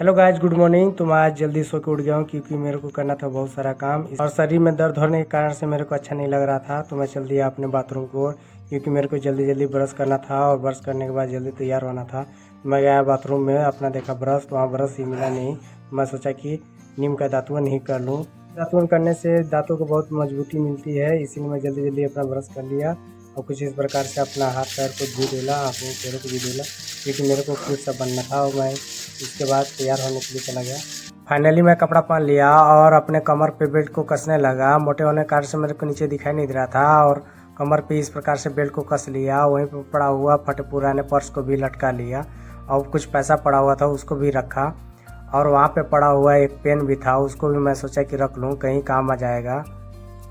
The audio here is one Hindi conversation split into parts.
Hello guys, good morning. तो मैं आज जल्दी सो के उठ गया हूँ क्योंकि मेरे को करना था बहुत सारा काम और शरीर में दर्द होने के कारण से मेरे को अच्छा नहीं लग रहा था। तो मैं चल दिया अपने बाथरूम को क्योंकि मेरे को जल्दी जल्दी ब्रश करना था और ब्रश करने के बाद जल्दी तैयार होना था। मैं गया बाथरूम में, अपना देखा ब्रश, तो वहाँ ब्रश ही मिला नहीं। मैं सोचा कि नीम का दातुन ही कर लूँ। दातुन करने से दांतों को बहुत मजबूती मिलती है, इसीलिए मैं जल्दी जल्दी अपना ब्रश कर लिया और कुछ इस प्रकार से अपना हाथ पैर को भी धुला, अपने चेहरे को भी धुला क्योंकि मेरे को क्यूट सा बनना था। और मैं इसके बाद तैयार होने के लिए चला गया। फाइनली मैं कपड़ा पहन लिया और अपने कमर पे बेल्ट को कसने लगा। मोटे होने के कारण से मेरे को नीचे दिखाई नहीं दे रहा था और कमर पे इस प्रकार से बेल्ट को कस लिया। वहीं पे पड़ा हुआ फटे पुराने पर्स को भी लटका लिया और कुछ पैसा पड़ा हुआ था उसको भी रखा और वहाँ पे पड़ा हुआ एक पेन भी था, उसको भी मैं सोचा कि रख लूँ, कहीं काम आ जाएगा,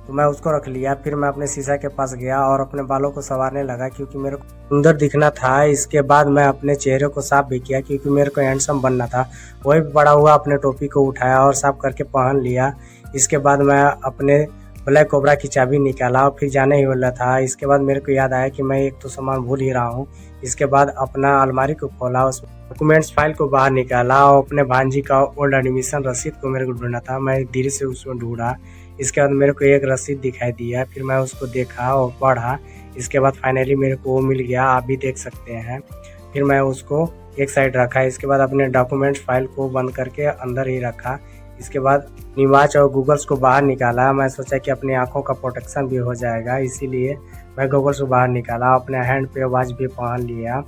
तो मैं उसको रख लिया। फिर मैं अपने शीशा के पास गया और अपने बालों को संवारने लगा क्योंकि मेरे को सुंदर दिखना था। इसके बाद मैं अपने चेहरे को साफ भी किया क्योंकि मेरे को हैंडसम बनना था। वही पड़ा हुआ अपने टोपी को उठाया और साफ करके पहन लिया। इसके बाद मैं अपने ब्लैक कोबरा की चाबी निकाला और फिर जाने ही वाला था। इसके बाद मेरे को याद आया कि मैं एक तो सामान भूल ही रहा हूँ। इसके बाद अपना अलमारी को खोला, उस डॉक्यूमेंट्स फाइल को बाहर निकाला और अपने भांजी का ओल्ड एडमिशन रसीद को मेरे को ढूंढना था। मैं धीरे से उसमें ढूंढा। इसके बाद मेरे को एक रसीद दिखाई दिया, फिर मैं उसको देखा और पढ़ा। इसके बाद फाइनली मेरे को वो मिल गया, आप भी देख सकते हैं। फिर मैं उसको एक साइड रखा। इसके बाद अपने डॉक्यूमेंट्स फाइल को बंद करके अंदर ही रखा। इसके बाद निवाच और गूगल्स को बाहर निकाला। मैं सोचा कि अपनी आंखों का प्रोटेक्शन भी हो जाएगा, इसीलिए मैं गूगल्स को बाहर निकाला। अपने हैंड पे वॉच भी पहन लिया।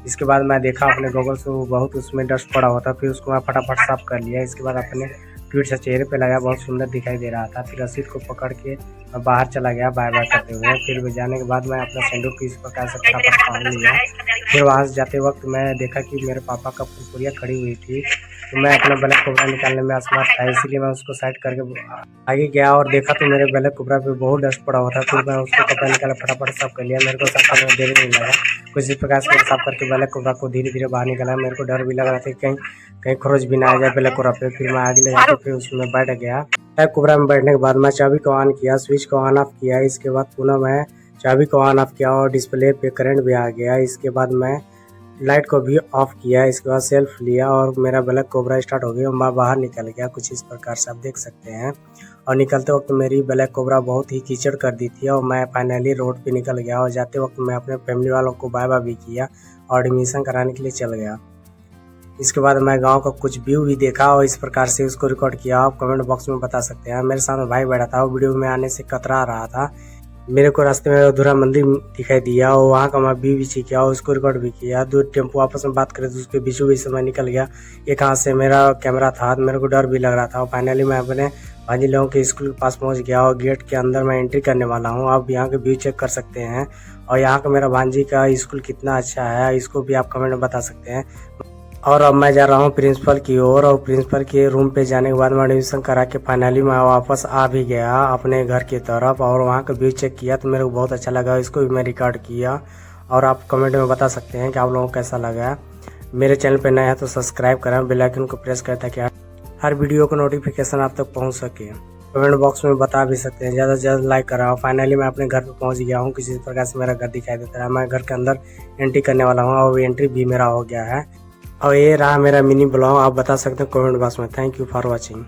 इसके बाद मैं देखा अपने गूगल्स को बहुत उसमें डस्ट पड़ा हुआ था, फिर उसको मैं फटाफट साफ कर लिया। इसके बाद अपने क्यूट सा चेहरे पे लगा, बहुत सुंदर दिखाई दे रहा था। फिर रसीद को पकड़ के मैं बाहर चला गया बाय बाय करते हुए। फिर जाने के बाद मैं अपना सैंडो को इस प्रकार से फटाफट पहन लिया। फिर वहाँ से जाते वक्त मैं देखा कि मेरे पापा का फुलपुरिया खड़ी हुई थी, तो मैं अपना ब्लैक कोबरा निकालने में असमर्थ था, इसीलिए मैं उसको साइड करके आगे गया और देखा तो मेरे ब्लैक कोबरा पे बहुत डस्ट पड़ा हुआ था। फिर मैं उसको कपड़ा निकाला, फटाफट साफ कर लिया। मेरे को साफ करने में देरी नहीं लगा। कुछ इस प्रकार से साफ करके ब्लैक कोबरा को धीरे धीरे बाहर निकाला। मेरे को डर भी लग रहा था कहीं कहीं खरोच भी ना आ जाए ब्लैक कोबरा पे। फिर मैं आगे ले जाके फिर उसमें बैठ गया। ब्लैक कोबरा में बैठने के बाद मैं चाबी को ऑन किया, स्विच को ऑन ऑफ किया। इसके बाद पुनः मैं चाबी को ऑन ऑफ किया और डिस्प्ले पे करंट भी आ गया। इसके बाद मैं लाइट को भी ऑफ किया। इसके बाद सेल्फ लिया और मेरा ब्लैक कोबरा स्टार्ट हो गया। मैं बाहर निकल गया कुछ इस प्रकार से आप देख सकते हैं। और निकलते वक्त मेरी ब्लैक कोबरा बहुत ही कीचड़ कर दी थी और मैं फाइनली रोड पे निकल गया। और जाते वक्त मैं अपने फैमिली वालों को बाय बाय भी किया और एडमिशन कराने के लिए चल गया। इसके बाद मैं गांव का कुछ व्यू भी देखा और इस प्रकार से उसको रिकॉर्ड किया। आप कमेंट बॉक्स में बता सकते हैं। मेरे सामने भाई बैठा था, वो वीडियो में आने से कतरा रहा था। मेरे को रास्ते में अधूरा मंदिर दिखाई दिया और वहाँ का मैं व्यू भी किया और उसको रिकॉर्ड भी किया। दो टेम्पो आपस में बात करे तो उसके बीचों बीच से मैं निकल गया। एक हाथ से मेरा कैमरा था, मेरे को डर भी लग रहा था। और फाइनली मैं अपने भांजी लोगों के स्कूल के पास पहुँच गया और गेट के अंदर मैं एंट्री करने वाला हूँ। आप यहाँ के व्यू चेक कर सकते हैं और यहाँ का मेरा भांजी का स्कूल कितना अच्छा है, इसको भी आप कमेंट में बता सकते हैं। और अब मैं जा रहा हूँ प्रिंसिपल की ओर और प्रिंसिपल के रूम पे जाने के बाद मैं एडमिशन करा के फाइनली मैं वापस आ भी गया अपने घर की तरफ। और वहाँ का व्यू चेक किया तो मेरे को बहुत अच्छा लगा, इसको भी मैं रिकॉर्ड किया और आप कमेंट में बता सकते हैं कि आप लोगों को कैसा लगा। मेरे चैनल पे नया है तो सब्सक्राइब करें, बेल आइकन को प्रेस करें ताकि हर वीडियो का नोटिफिकेशन आप तक पहुँच सके। कमेंट बॉक्स में बता भी सकते हैं, ज़्यादा से ज़्यादा लाइक करा। फाइनली मैं अपने घर पे पहुंच गया हूँ। किसी प्रकार से मेरा घर दिखाई देता है। मैं घर के अंदर एंट्री करने वाला हूँ और एंट्री भी मेरा हो गया है। और ये रहा मेरा मिनी ब्लॉग, आप बता सकते हैं कमेंट बॉक्स में। Thank you for watching.